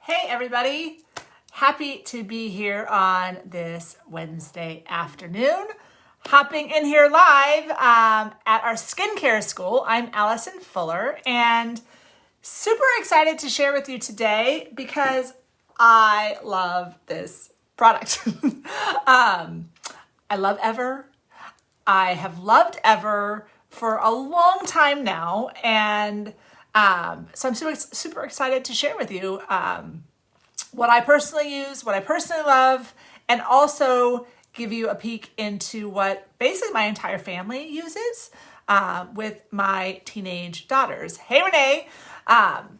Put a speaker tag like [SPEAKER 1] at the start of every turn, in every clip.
[SPEAKER 1] Hey everybody, happy to be here on this Wednesday afternoon. Hopping in here live at our skincare school. I'm Allison Fuller and super excited to share with you today because I love this product. I love Ever. I have loved Ever for a long time now, and so I'm super excited to share with you what I personally use, what I personally love, and also give you a peek into what basically my entire family uses with my teenage daughters. Hey, Renee.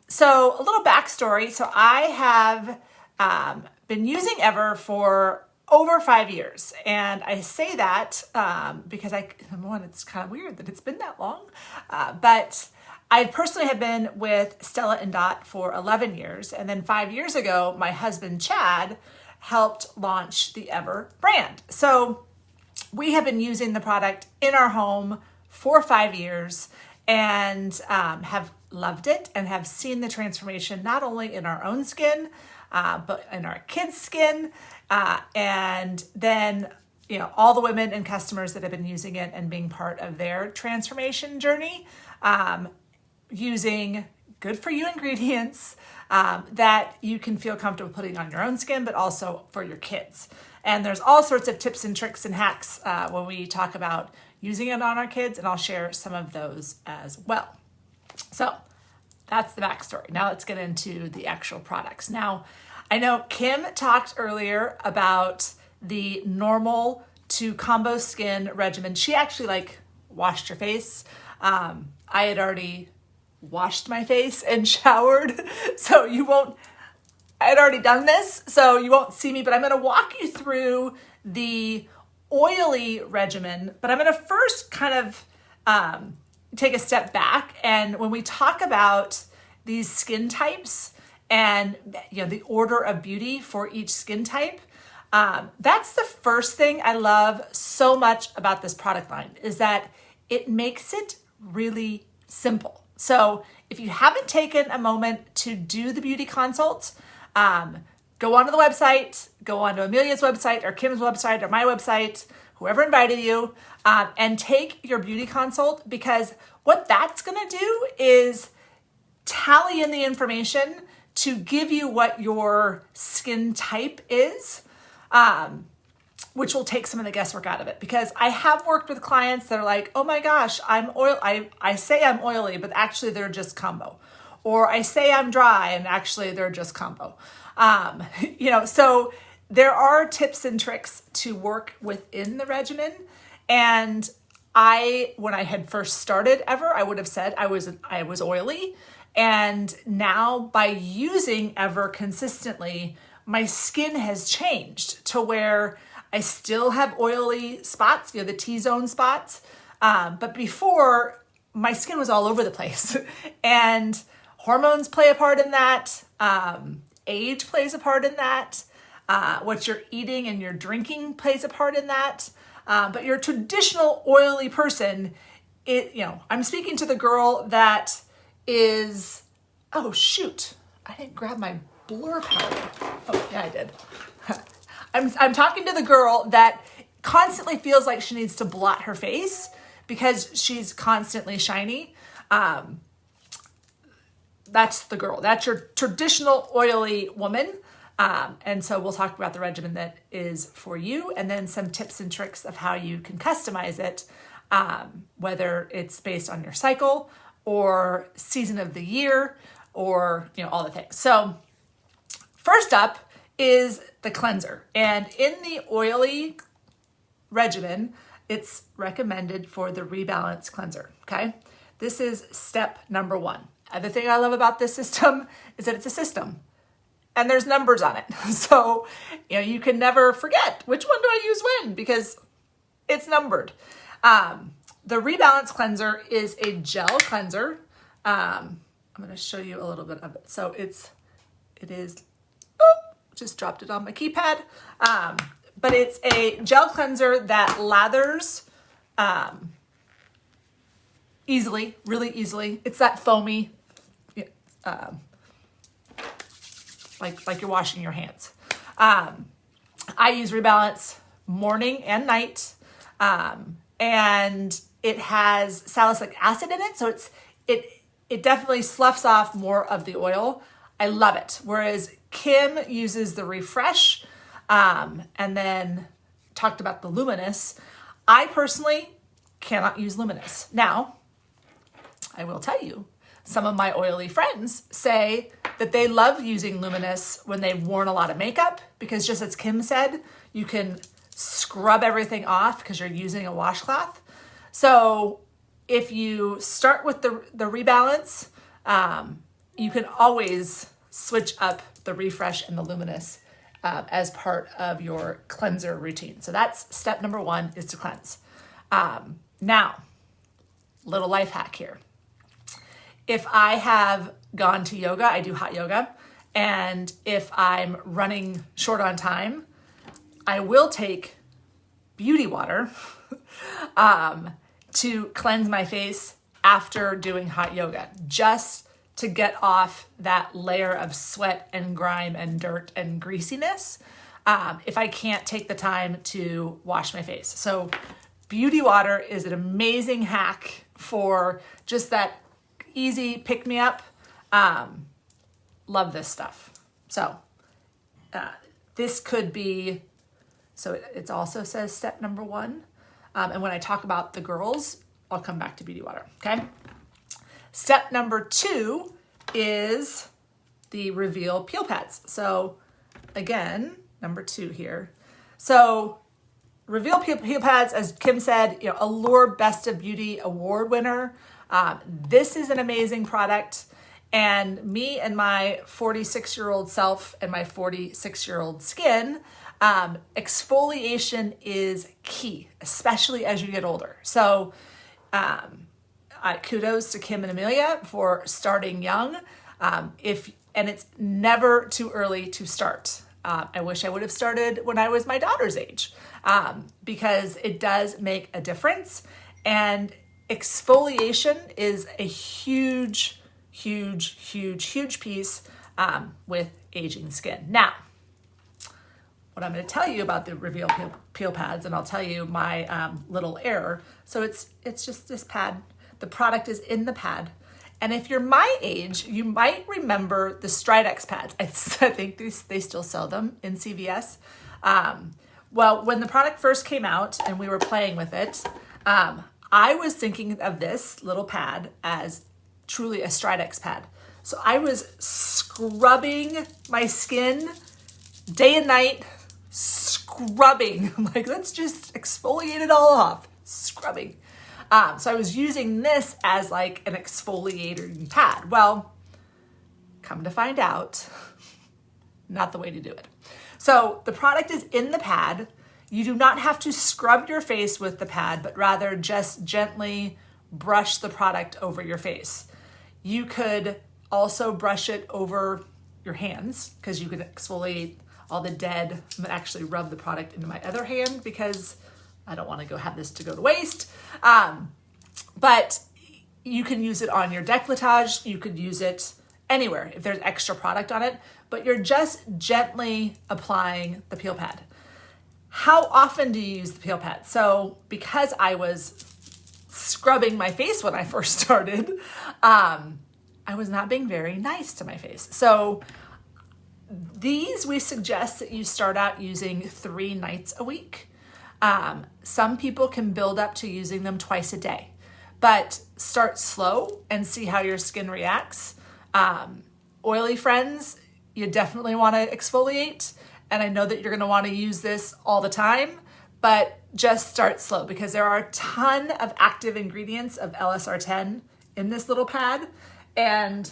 [SPEAKER 1] So a little backstory. So I have been using Ever for over 5 years. And I say that because number one, it's kind of weird that it's been that long. But I personally have been with Stella and Dot for 11 years. And then 5 years ago, my husband, Chad, helped launch the Ever brand. So we have been using the product in our home for 5 years and have loved it and have seen the transformation not only in our own skin, but in our kids' skin. And then, all the women and customers that have been using it and being part of their transformation journey, using good for you ingredients that you can feel comfortable putting on your own skin, but also for your kids. And there's all sorts of tips and tricks and hacks when we talk about using it on our kids, and I'll share some of those as well. So that's the backstory. Now let's get into the actual products. Now, I know Kim talked earlier about the normal to combo skin regimen. She actually washed her face. I had already washed my face and showered, so I had already done this, so you won't see me, but I'm gonna walk you through the oily regimen, but I'm gonna first kind of take a step back. And when we talk about these skin types and the order of beauty for each skin type, that's the first thing I love so much about this product line, is that it makes it really simple. So if you haven't taken a moment to do the beauty consults, go onto the website, go onto Amelia's website or Kim's website or my website, whoever invited you, and take your beauty consult, because what that's gonna do is tally in the information to give you what your skin type is, which will take some of the guesswork out of it. Because I have worked with clients that are like, oh my gosh, I say I'm oily, but actually they're just combo. Or I say I'm dry and actually they're just combo. So there are tips and tricks to work within the regimen. And when I had first started Ever, I would have said I was oily. And now by using Ever consistently, my skin has changed to where I still have oily spots, the T-zone spots. But before, my skin was all over the place. And hormones play a part in that. Age plays a part in that. What you're eating and you're drinking plays a part in that. But your traditional oily person, I'm speaking to the girl that is, oh shoot, I didn't grab my blur powder. Oh yeah, I did. I'm talking to the girl that constantly feels like she needs to blot her face because she's constantly shiny. That's the girl. That's your traditional oily woman. And so we'll talk about the regimen that is for you, and then some tips and tricks of how you can customize it, whether it's based on your cycle or season of the year or, all the things. So first up is the cleanser. And in the oily regimen, it's recommended for the Rebalance Cleanser, okay? This is step number 1. The thing I love about this system is that it's a system and there's numbers on it. So, you can never forget which one do I use when, because it's numbered. The Rebalance Cleanser is a gel cleanser. I'm going to show you a little bit of it. So it is, just dropped it on my keypad. But it's a gel cleanser that lathers easily, really easily. It's that foamy like you're washing your hands. I use Rebalance morning and night, and it has salicylic acid in it, so it definitely sloughs off more of the oil. I love it. Whereas Kim uses the Refresh, and then talked about the Luminous. I personally cannot use Luminous. Now, I will tell you, some of my oily friends say that they love using Luminous when they've worn a lot of makeup, because just as Kim said, you can scrub everything off because you're using a washcloth. So if you start with the Rebalance, you can always switch up the Refresh and the Luminous as part of your cleanser routine. So that's step number 1, is to cleanse. Now, little life hack here. If I have gone to yoga, I do hot yoga, and if I'm running short on time, I will take beauty water to cleanse my face after doing hot yoga, just to get off that layer of sweat and grime and dirt and greasiness if I can't take the time to wash my face. So beauty water is an amazing hack for just that easy pick-me-up. Love this stuff. So this could be, so it also says step number 1. And when I talk about the girls, I'll come back to beauty water, okay? Step number 2 is the Reveal Peel Pads. So again, number 2 here. So Reveal Peel Pads, as Kim said, Allure Best of Beauty Award winner. This is an amazing product, and me and my 46-year-old self and my 46-year-old skin, exfoliation is key, especially as you get older. So kudos to Kim and Amelia for starting young. And it's never too early to start. I wish I would have started when I was my daughter's age, because it does make a difference. And exfoliation is a huge, huge, huge, huge piece with aging skin. Now, what I'm going to tell you about the Reveal Peel Pads, and I'll tell you my little error. So it's just this pad. The product is in the pad. And if you're my age, you might remember the Stridex pads. I think they still sell them in CVS. Well, when the product first came out and we were playing with it, I was thinking of this little pad as truly a Stridex pad. So I was scrubbing my skin day and night, scrubbing. Like, let's just exfoliate it all off, scrubbing. So I was using this as like an exfoliating pad. Well, come to find out, not the way to do it. So the product is in the pad. You do not have to scrub your face with the pad, but rather just gently brush the product over your face. You could also brush it over your hands, because you could exfoliate all the dead. I'm gonna actually rub the product into my other hand because I don't want to have this to go to waste. But you can use it on your décolletage. You could use it anywhere if there's extra product on it, but you're just gently applying the peel pad. How often do you use the peel pad? So because I was scrubbing my face when I first started, I was not being very nice to my face. So these, we suggest that you start out using 3 nights a week. Some people can build up to using them twice a day, but start slow and see how your skin reacts. Oily friends, you definitely want to exfoliate. And I know that you're going to want to use this all the time, but just start slow, because there are a ton of active ingredients of LSR10 in this little pad. And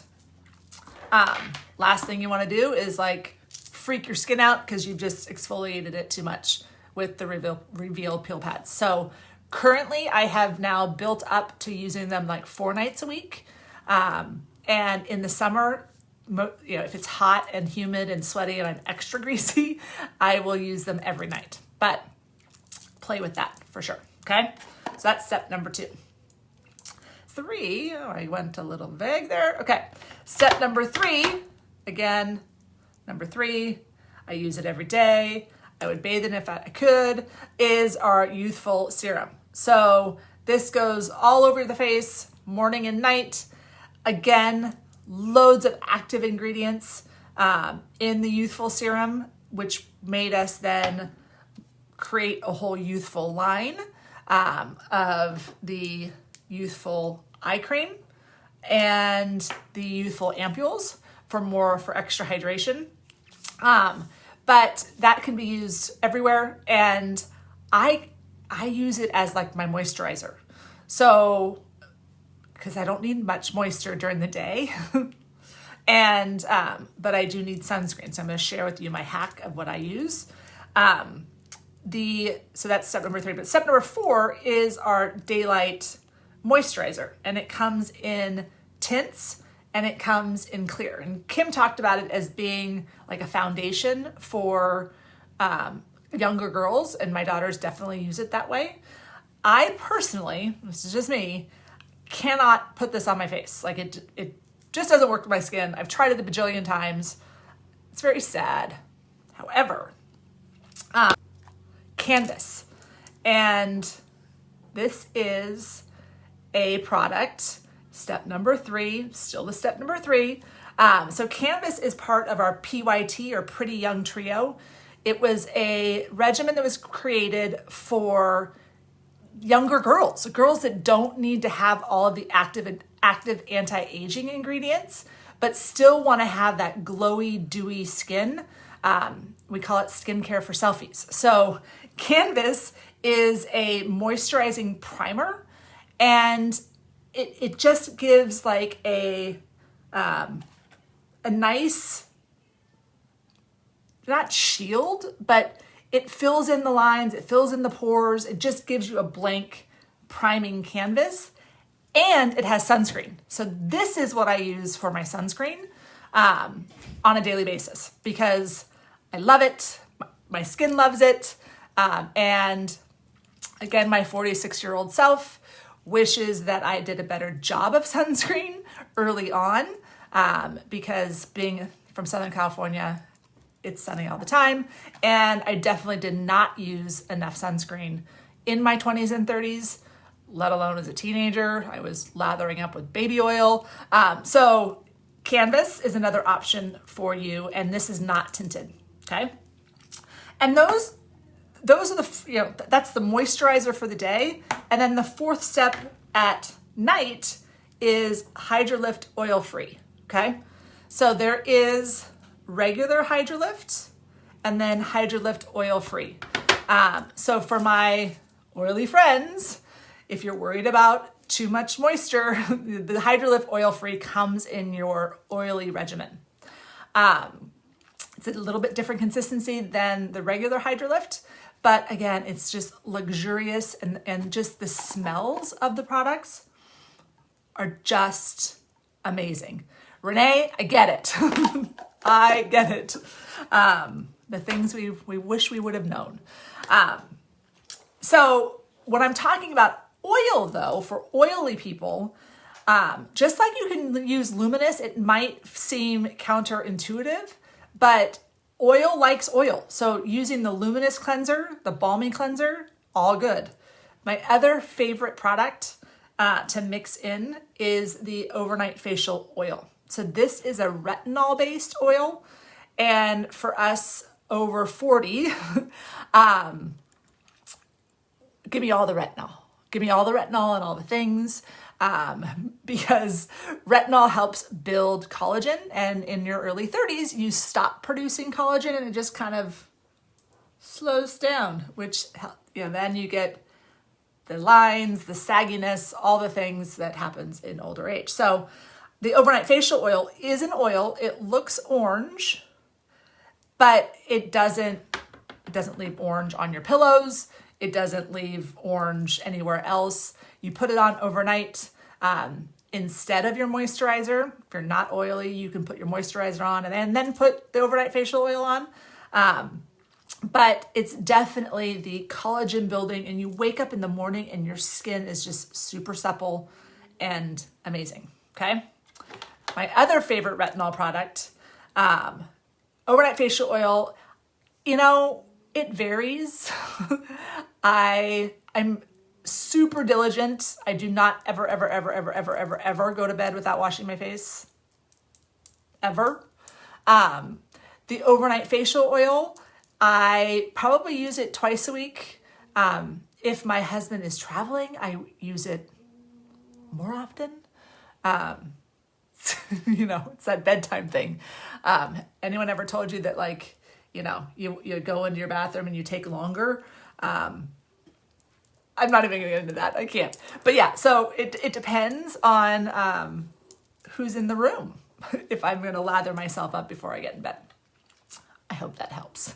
[SPEAKER 1] last thing you want to do is like freak your skin out because you've just exfoliated it too much with the Reveal Peel Pads. So currently I have now built up to using them like 4 nights a week. And in the summer, if it's hot and humid and sweaty and I'm extra greasy, I will use them every night. But play with that for sure, okay? So that's step number 2. 3, I went a little vague there. Okay, step number 3, again, number 3, I use it every day, I would bathe in it if I could, is our Youthful Serum. So this goes all over the face, morning and night. Again, loads of active ingredients in the Youthful Serum, which made us then create a whole youthful line of the Youthful Eye Cream and the Youthful Ampules for extra hydration. But that can be used everywhere, and I use it as like my moisturizer. So, because I don't need much moisture during the day, and but I do need sunscreen. So I'm going to share with you my hack of what I use. So that's step number 3. But step number 4 is our Daylight Moisturizer, and it comes in tints and it comes in clear. And Kim talked about it as being like a foundation for younger girls, and my daughters definitely use it that way. I personally, this is just me, cannot put this on my face. Like it just doesn't work with my skin. I've tried it a bajillion times. It's very sad. However, Canvas, and this is a product, step number 3, still the step number 3. So Canvas is part of our PYT, or Pretty Young Trio. It was a regimen that was created for younger girls that don't need to have all of the active anti-aging ingredients, but still want to have that glowy, dewy skin. We call it skincare for selfies. So Canvas is a moisturizing primer, and it just gives like a nice, not shield, but it fills in the lines, it fills in the pores, it just gives you a blank priming canvas, and it has sunscreen. So this is what I use for my sunscreen on a daily basis, because I love it, my skin loves it, and again, my 46-year-old self wishes that I did a better job of sunscreen early on, because being from Southern California, it's sunny all the time, and I definitely did not use enough sunscreen in my 20s and 30s, let alone as a teenager. I was lathering up with baby oil. So Canvas is another option for you, and this is not tinted, okay? And those are the, that's the moisturizer for the day. And then the 4th step at night is Hydrolift Oil Free, okay? So there is regular Hydrolift and then Hydrolift Oil Free. So for my oily friends, if you're worried about too much moisture, the Hydrolift Oil Free comes in your oily regimen. It's a little bit different consistency than the regular Hydrolift, but again, it's just luxurious, and just the smells of the products are just amazing. Renee, I get it. I get it. The things we wish we would have known. So when I'm talking about oil, though, for oily people, just like you can use Luminous, it might seem counterintuitive, but oil likes oil. So using the Luminous cleanser, the balmy cleanser, all good. My other favorite product to mix in is the Overnight Facial Oil. So this is a retinol-based oil, and for us over 40, give me all the retinol. Give me all the retinol and all the things, because retinol helps build collagen, and in your early 30s, you stop producing collagen and it just kind of slows down, which, then you get the lines, the sagginess, all the things that happens in older age. So the Overnight Facial Oil is an oil. It looks orange, but it doesn't leave orange on your pillows. It doesn't leave orange anywhere else. You put it on overnight instead of your moisturizer. If you're not oily, you can put your moisturizer on and then put the Overnight Facial Oil on. But it's definitely the collagen building, and you wake up in the morning and your skin is just super supple and amazing, okay? My other favorite retinol product Overnight facial oil, it varies. I'm super diligent. I do not ever, ever, ever, ever, ever, ever, ever go to bed without washing my face. Ever. The overnight facial oil, I probably use it twice a week. If my husband is traveling, I use it more often. It's that bedtime thing. Anyone ever told you that you go into your bathroom and you take longer? I'm not even gonna get into that. I can't. But yeah, so it depends on who's in the room if I'm gonna lather myself up before I get in bed. I hope that helps.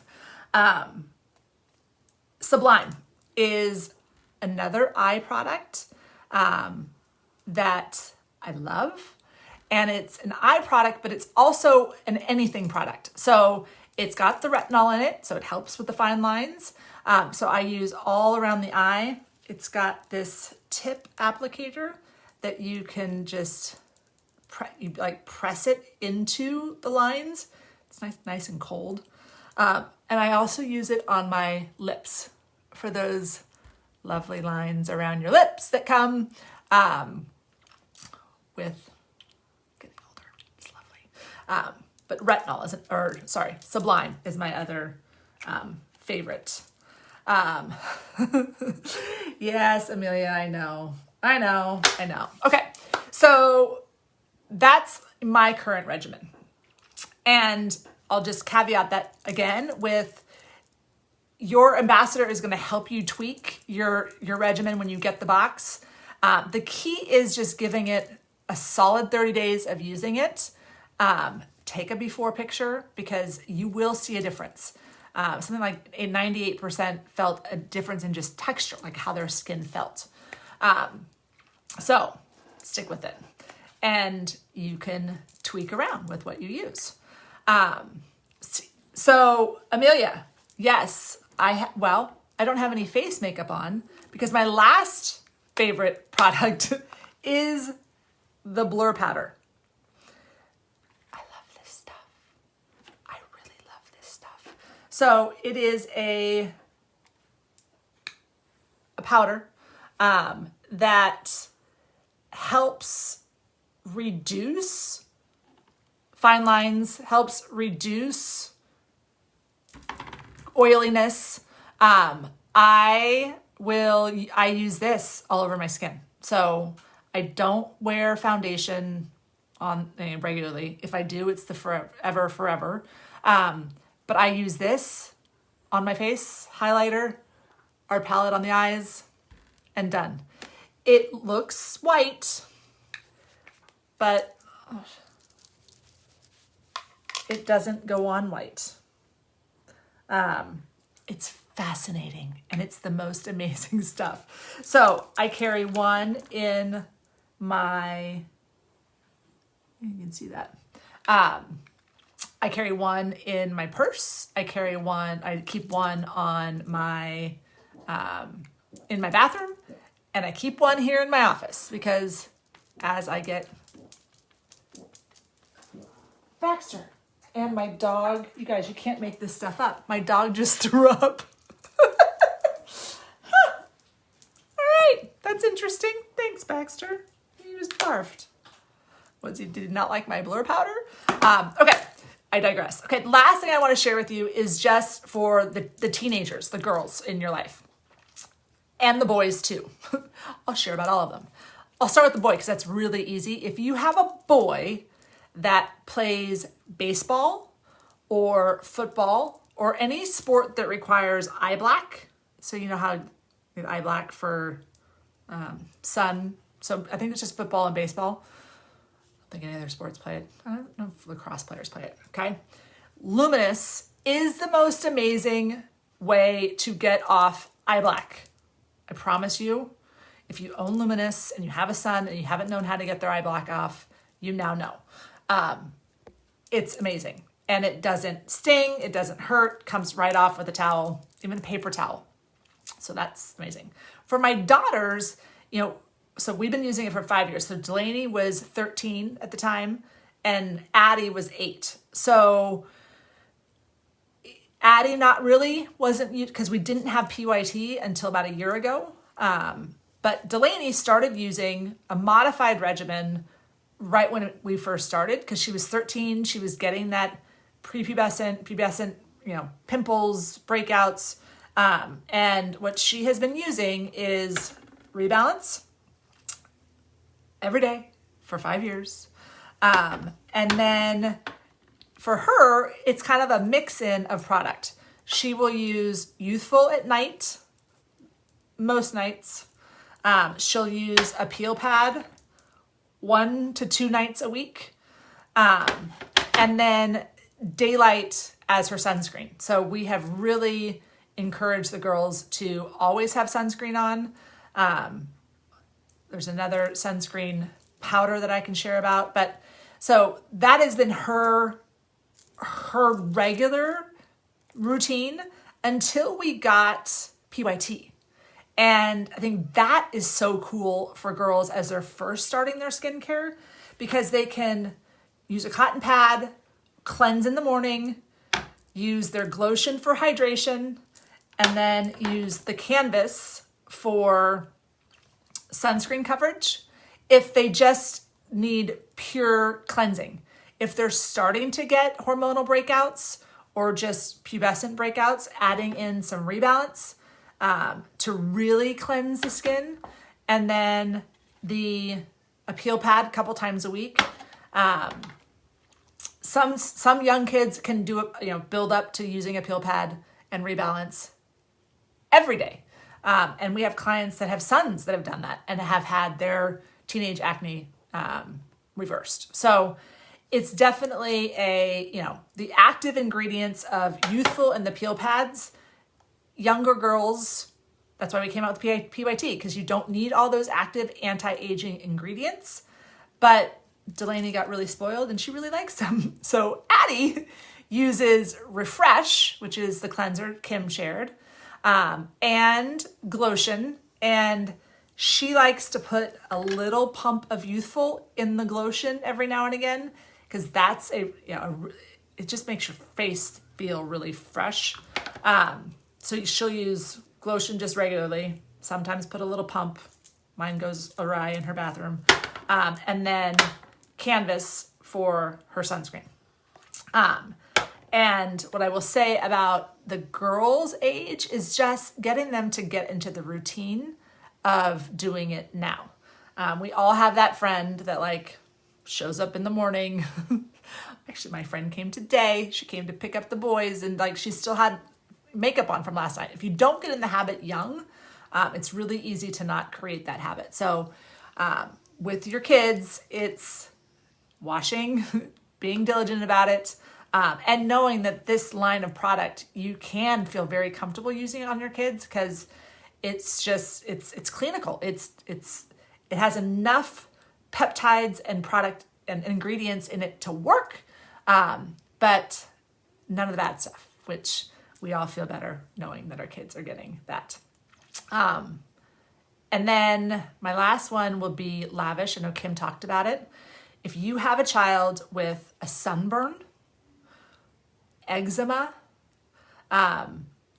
[SPEAKER 1] Sublime is another eye product that I love. And it's an eye product, but it's also an anything product. So it's got the retinol in it, so it helps with the fine lines. So I use all around the eye. It's got this tip applicator that you can just press it into the lines. It's nice and cold. And I also use it on my lips for those lovely lines around your lips that come with getting older. It's lovely. But retinol Sublime is my other favorite. Yes, Amelia, I know. Okay, so that's my current regimen. And I'll just caveat that again with your ambassador is going to help you tweak your regimen when you get the box. The key is just giving it a solid 30 days of using it. Take a before picture because you will see a difference. Something like a 98% felt a difference in just texture, like how their skin felt. So stick with it. And you can tweak around with what you use. So Amelia, yes, I don't have any face makeup on because my last favorite product is the blur powder. I love this stuff. I really love this stuff. So it is a powder that helps reduce fine lines, helps reduce oiliness. I use this all over my skin. So I don't wear foundation on regularly. If I do, it's the forever. But I use this on my face, highlighter, our palette on the eyes, and done. It looks white, but it doesn't go on white. It's fascinating and it's the most amazing stuff. So I carry one in my, you can see that. I carry one in my purse. I keep one on my, in my bathroom, and I keep one here in my office because as I get Baxter. And my dog, you guys, you can't make this stuff up. My dog just threw up. Huh. All right, that's interesting. Thanks, Baxter. He just barfed. Did he not like my blur powder? Okay, I digress. Okay, last thing I want to share with you is just for the teenagers, the girls in your life. And the boys too. I'll share about all of them. I'll start with the boy because that's really easy. If you have a boy that plays baseball or football or any sport that requires eye black. So you know how eye black for sun. So I think it's just football and baseball. I don't think any other sports play it. I don't know if lacrosse players play it. Okay. Luminous is the most amazing way to get off eye black. I promise you, if you own Luminous and you have a son and you haven't known how to get their eye black off, you now know. It's amazing. And it doesn't sting, it doesn't hurt, comes right off with a towel, even a paper towel. So that's amazing. For my daughters, so we've been using it for 5 years. So Delaney was 13 at the time and Addie was 8. So Addie, not really, wasn't, because we didn't have PYT until about a year ago. But Delaney started using a modified regimen right when we first started, because she was 13. She was getting that pubescent, pimples, breakouts. And what she has been using is Rebalance every day for 5 years. And then for her, it's kind of a mix-in of product. She will use Youthful at night, most nights. She'll use a peel pad 1 to 2 nights a week. And then Daylight as her sunscreen. So we have really encouraged the girls to always have sunscreen on. There's another sunscreen powder that I can share about. But so that has been her regular routine until we got PYT. And I think that is so cool for girls as they're first starting their skincare, because they can use a cotton pad, cleanse in the morning, use their Glotion for hydration, and then use the Canvas for sunscreen coverage if they just need pure cleansing. If they're starting to get hormonal breakouts or just pubescent breakouts, adding in some Rebalance to really cleanse the skin, and then a peel pad a couple times a week. Some young kids can do it, build up to using a peel pad and Rebalance every day. And we have clients that have sons that have done that and have had their teenage acne reversed. So it's definitely the active ingredients of Youthful and the peel pads. Younger girls, that's why we came out with PYT, because you don't need all those active anti-aging ingredients. But Delaney got really spoiled and she really likes them. So Addie uses Refresh, which is the cleanser Kim shared, and Glotion. And she likes to put a little pump of Youthful in the Glotion every now and again, because that's it just makes your face feel really fresh. So she'll use Glotion just regularly, sometimes put a little pump. Mine goes awry in her bathroom. And then Canvas for her sunscreen. And what I will say about the girls' age is just getting them to get into the routine of doing it now. We all have that friend that shows up in the morning. Actually, my friend came today. She came to pick up the boys and she still had makeup on from last night. If you don't get in the habit young, it's really easy to not create that habit. So with your kids, it's washing, being diligent about it, and knowing that this line of product, you can feel very comfortable using it on your kids, because it's clinical. It has enough peptides and product and ingredients in it to work, but none of the bad stuff, which we all feel better knowing that our kids are getting that. And then my last one will be Lavish. I know Kim talked about it. If you have a child with a sunburn, eczema,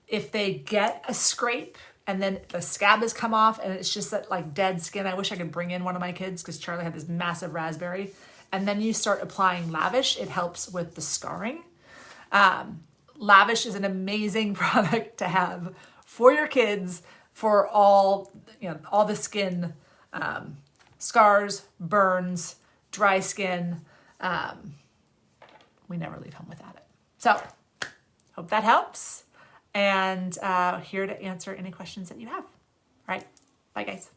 [SPEAKER 1] if they get a scrape and then the scab has come off and it's just that dead skin. I wish I could bring in one of my kids, because Charlie had this massive raspberry. And then you start applying Lavish. It helps with the scarring. Lavish is an amazing product to have for your kids for all the skin, scars, burns, dry skin. We never leave home without it. So hope that helps. And here to answer any questions that you have. All right. Bye, guys.